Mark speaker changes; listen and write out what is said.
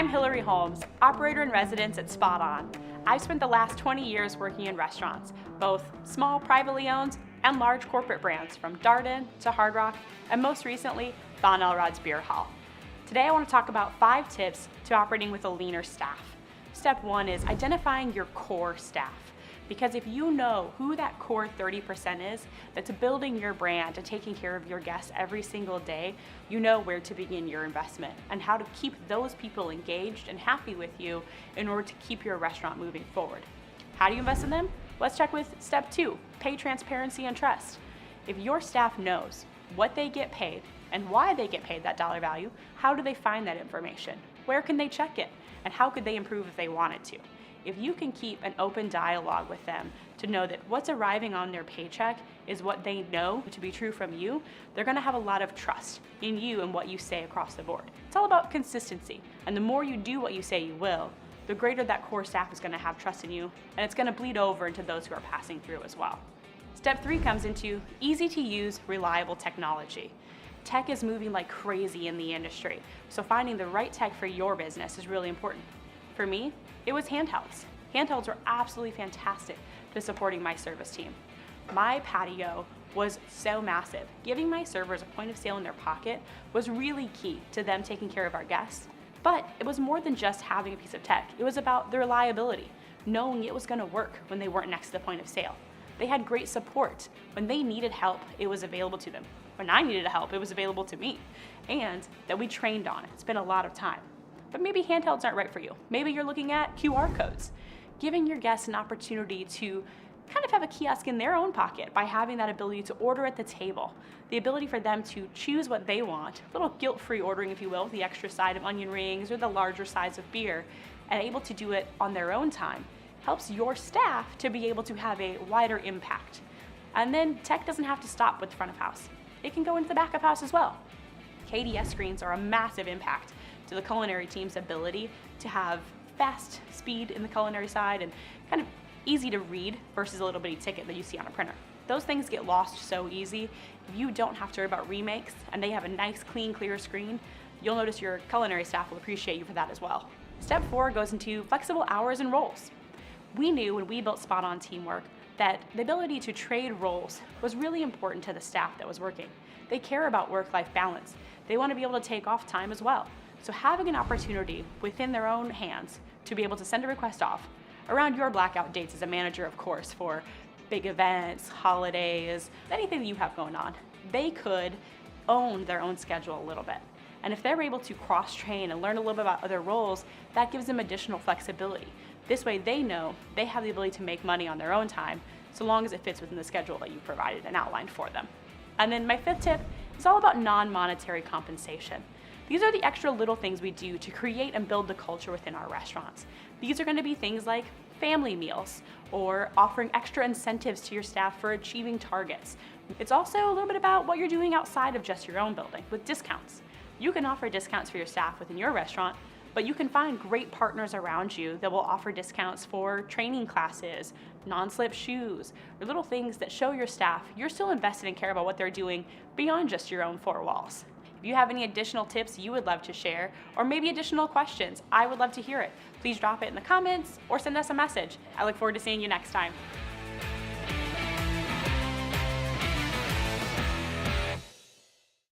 Speaker 1: I'm Hillary Holmes, operator in residence at Spot On. I've spent the last 20 years working in restaurants, both small privately owned and large corporate brands from Darden to Hard Rock, and most recently, Von Elrod's Beer Hall. Today I want to talk about 5 tips to operating with a leaner staff. Step 1 is identifying your core staff. Because if you know who that core 30% is that's building your brand and taking care of your guests every single day, you know where to begin your investment and how to keep those people engaged and happy with you in order to keep your restaurant moving forward. How do you invest in them? Let's check with step 2, pay transparency and trust. If your staff knows what they get paid and why they get paid that dollar value, how do they find that information? Where can they check it? And how could they improve if they wanted to? If you can keep an open dialogue with them to know that what's arriving on their paycheck is what they know to be true from you, they're gonna have a lot of trust in you and what you say across the board. It's all about consistency, and the more you do what you say you will, the greater that core staff is gonna have trust in you, and it's gonna bleed over into those who are passing through as well. Step 3 comes into easy to use, reliable technology. Tech is moving like crazy in the industry, so finding the right tech for your business is really important. For me, it was handhelds. Handhelds were absolutely fantastic to supporting my service team. My patio was so massive. Giving my servers a point of sale in their pocket was really key to them taking care of our guests. But it was more than just having a piece of tech. It was about the reliability, knowing it was gonna work when they weren't next to the point of sale. They had great support. When they needed help, it was available to them. When I needed help, it was available to me. And that we trained on it. It's been a lot of time. But maybe handhelds aren't right for you. Maybe you're looking at QR codes. Giving your guests an opportunity to kind of have a kiosk in their own pocket by having that ability to order at the table. The ability for them to choose what they want, a little guilt-free ordering, if you will, the extra side of onion rings or the larger size of beer, and able to do it on their own time, helps your staff to be able to have a wider impact. And then tech doesn't have to stop with the front of house. It can go into the back of house as well. KDS screens are a massive impact to the culinary team's ability to have fast speed in the culinary side and kind of easy to read versus a little bitty ticket that you see on a printer. Those things get lost so easy. If you don't have to worry about remakes and they have a nice, clean, clear screen, you'll notice your culinary staff will appreciate you for that as well. Step 4 goes into flexible hours and roles. We knew when we built Spot On Teamwork that the ability to trade roles was really important to the staff that was working. They care about work-life balance. They want to be able to take off time as well. So having an opportunity within their own hands to be able to send a request off around your blackout dates as a manager, of course, for big events, holidays, anything that you have going on, they could own their own schedule a little bit. And if they're able to cross-train and learn a little bit about other roles, that gives them additional flexibility. This way they know they have the ability to make money on their own time, so long as it fits within the schedule that you provided and outlined for them. And then my 5th tip is all about non-monetary compensation. These are the extra little things we do to create and build the culture within our restaurants. These are going to be things like family meals or offering extra incentives to your staff for achieving targets. It's also a little bit about what you're doing outside of just your own building with discounts. You can offer discounts for your staff within your restaurant, but you can find great partners around you that will offer discounts for training classes, non-slip shoes, or little things that show your staff you're still invested and care about what they're doing beyond just your own 4 walls. If you have any additional tips you would love to share, or maybe additional questions, I would love to hear it. Please drop it in the comments or send us a message. I look forward to seeing you next time.